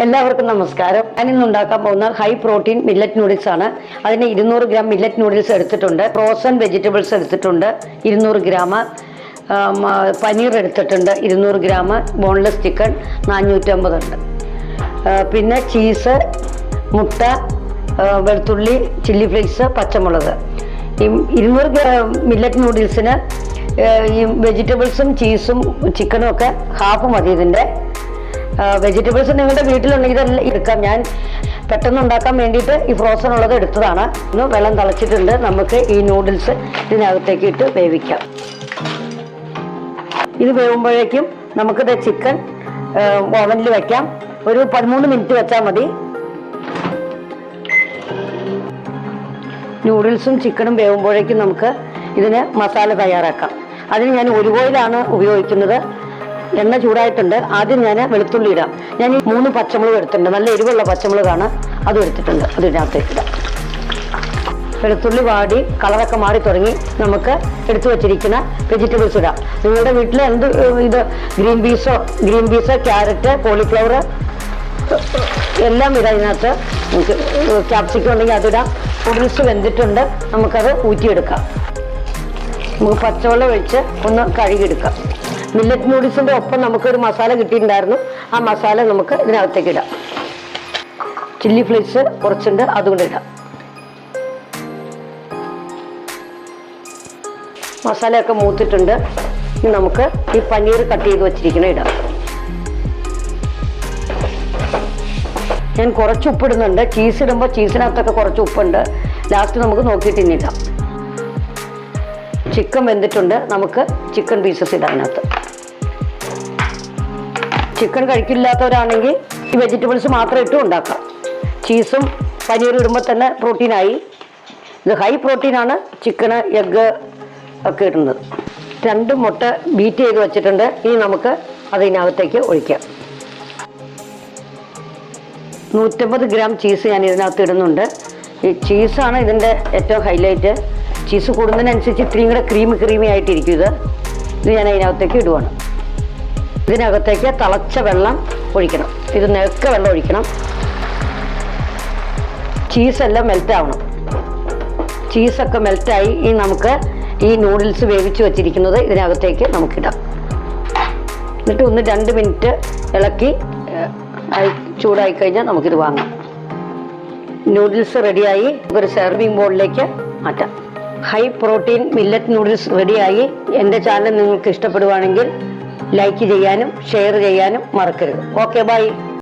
എല്ലാവർക്കും നമസ്കാരം. ഞാനിന്ന് ഉണ്ടാക്കാൻ പോകുന്ന ഹൈ പ്രോട്ടീൻ മില്ലറ്റ് നൂഡിൽസ് ആണ്. അതിന് 200 ഗ്രാം മില്ലറ്റ് നൂഡിൽസ് എടുത്തിട്ടുണ്ട്. ഫ്രോസൺ വെജിറ്റബിൾസ് എടുത്തിട്ടുണ്ട് 200 ഗ്രാം. പനീർ എടുത്തിട്ടുണ്ട് 200 ഗ്രാം. ബോൺലെസ് ചിക്കൻ 450 ഉണ്ട്. പിന്നെ ചീസ്, മുട്ട, വെളുത്തുള്ളി, ചില്ലി ഫ്ലേക്സ്, പച്ചമുളക്. ഈ 200 ഗ്രാം മില്ലറ്റ് നൂഡിൽസിന് ഈ വെജിറ്റബിൾസും ചീസും ചിക്കനും ഒക്കെ ഹാഫ് മതി. ഇതിൻ്റെ വെജിറ്റബിൾസ് നിങ്ങളുടെ വീട്ടിലുണ്ടെങ്കിൽ ഇതെല്ലാം എടുക്കാം. ഞാൻ പെട്ടെന്ന് ഉണ്ടാക്കാൻ വേണ്ടിയിട്ട് ഈ ഫ്രോസൺ ഉള്ളത് എടുത്തതാണ്. ഒന്ന് വെള്ളം തിളച്ചിട്ടുണ്ട്. നമുക്ക് ഈ നൂഡിൽസ് ഇതിനകത്തേക്ക് ഇട്ട് വേവിക്കാം. ഇത് വേവുമ്പോഴേക്കും നമുക്കിത് ചിക്കൻ ഓവനിൽ വെക്കാം. ഒരു 13 മിനിറ്റ് വെച്ചാൽ മതി. നൂഡിൽസും ചിക്കനും വേവുമ്പോഴേക്കും നമുക്ക് ഇതിന് മസാല തയ്യാറാക്കാം. അതിന് ഞാൻ ഒലിവ് ഓയിലാണ് ഉപയോഗിക്കുന്നത്. എണ്ണ ചൂടായിട്ടുണ്ട്. ആദ്യം ഞാൻ വെളുത്തുള്ളി ഇടാം. ഞാൻ ഈ 3 പച്ചമുളക് എടുത്തിട്ടുണ്ട്. നല്ല എരിവുള്ള പച്ചമുളകാണ്, അതും എടുത്തിട്ടുണ്ട്. അതിനകത്തേക്ക് ഇടാം. വെളുത്തുള്ളി വാടി കളറൊക്കെ മാറി തുടങ്ങി. നമുക്ക് എടുത്തു വെച്ചിരിക്കുന്ന വെജിറ്റബിൾസ് ഇടാം. നിങ്ങളുടെ വീട്ടിൽ എന്ത് ഇത് ഗ്രീൻ പീസോ ക്യാരറ്റ്, കോളിഫ്ലവർ എല്ലാം ഇടാം. ഇതിനകത്ത് നമുക്ക് ക്യാപ്സിക്കം ഉണ്ടെങ്കിൽ അതിടാം. നൂഡിൽസ് വെന്തിട്ടുണ്ട്. നമുക്കത് ഊറ്റിയെടുക്കാം. നമുക്ക് പച്ചവെള്ളം ഒഴിച്ച് ഒന്ന് കഴുകിയെടുക്കാം. മില്ലറ്റ് നൂഡിൽസിൻ്റെ ഒപ്പം നമുക്കൊരു മസാല കിട്ടിയിട്ടുണ്ടായിരുന്നു. ആ മസാല നമുക്ക് ഇതിനകത്തേക്ക് ഇടാം. ചില്ലി ഫ്ലേക്സ് കുറച്ചുണ്ട്, അതുകൊണ്ട് ഇടാം. മസാലയൊക്കെ മൂത്തിട്ടുണ്ട്. ഇനി നമുക്ക് ഈ പനീർ കട്ട് ചെയ്ത് വെച്ചിരിക്കണം ഇടാം. ഞാൻ കുറച്ച് ഉപ്പിടുന്നുണ്ട്. ചീസ് ഇടുമ്പോൾ ചീസിനകത്തൊക്കെ കുറച്ച് ഉപ്പുണ്ട്. ലാസ്റ്റ് നമുക്ക് നോക്കിയിട്ട് ഇനി ഇടാം. ചിക്കൻ വെന്തിട്ടുണ്ട്. നമുക്ക് ചിക്കൻ പീസസ് ഇടാം അതിനകത്ത്. ചിക്കൻ കഴിക്കില്ലാത്തവരാണെങ്കിൽ ഈ വെജിറ്റബിൾസ് മാത്രം ഇട്ടും ഉണ്ടാക്കാം. ചീസും പനീറും ഇടുമ്പോൾ തന്നെ പ്രോട്ടീനായി. ഇത് ഹൈ പ്രോട്ടീനാണ്. ചിക്കന്, എഗ്ഗ് ഒക്കെ ഇടുന്നത്. 2 മുട്ട ബീറ്റ് ചെയ്ത് വെച്ചിട്ടുണ്ട്. ഇനി നമുക്ക് അതിനകത്തേക്ക് ഒഴിക്കാം. 150 ഗ്രാം ചീസ് ഞാൻ ഇതിനകത്ത് ഇടുന്നുണ്ട്. ഈ ചീസാണ് ഇതിൻ്റെ ഏറ്റവും ഹൈലൈറ്റ്. ചീസ് കൂടുന്നതിനനുസരിച്ച് ഇത്രയും കൂടെ ക്രീമി ആയിട്ടിരിക്കും. ഇത് ഞാൻ അതിനകത്തേക്ക് ഇടുവാണ്. ഇതിനകത്തേക്ക് തിളച്ച വെള്ളം ഒഴിക്കണം. ഇത് നെക്ക വെള്ളം ഒഴിക്കണം. ചീസെല്ലാം മെൽറ്റ് ആവണം. ചീസൊക്കെ മെൽറ്റായി. ഇനി നമുക്ക് ഈ നൂഡിൽസ് വേവിച്ച് വെച്ചിരിക്കുന്നത് ഇതിനകത്തേക്ക് നമുക്കിടാം. എന്നിട്ട് ഒന്ന് 2 മിനിറ്റ് ഇളക്കി ചൂടായി കഴിഞ്ഞാൽ നമുക്കിത് വാങ്ങാം. നൂഡിൽസ് റെഡിയായി. ഒരു സെർവിങ് ബോളിലേക്ക് മാറ്റാം. ഹൈ പ്രോട്ടീൻ മില്ലറ്റ് നൂഡിൽസ് റെഡിയായി. എൻ്റെ ചാനൽ നിങ്ങൾക്ക് ഇഷ്ടപ്പെടുവാണെങ്കിൽ ലൈക്ക് ചെയ്യാനും ഷെയർ ചെയ്യാനും മറക്കരുത്. Okay, by.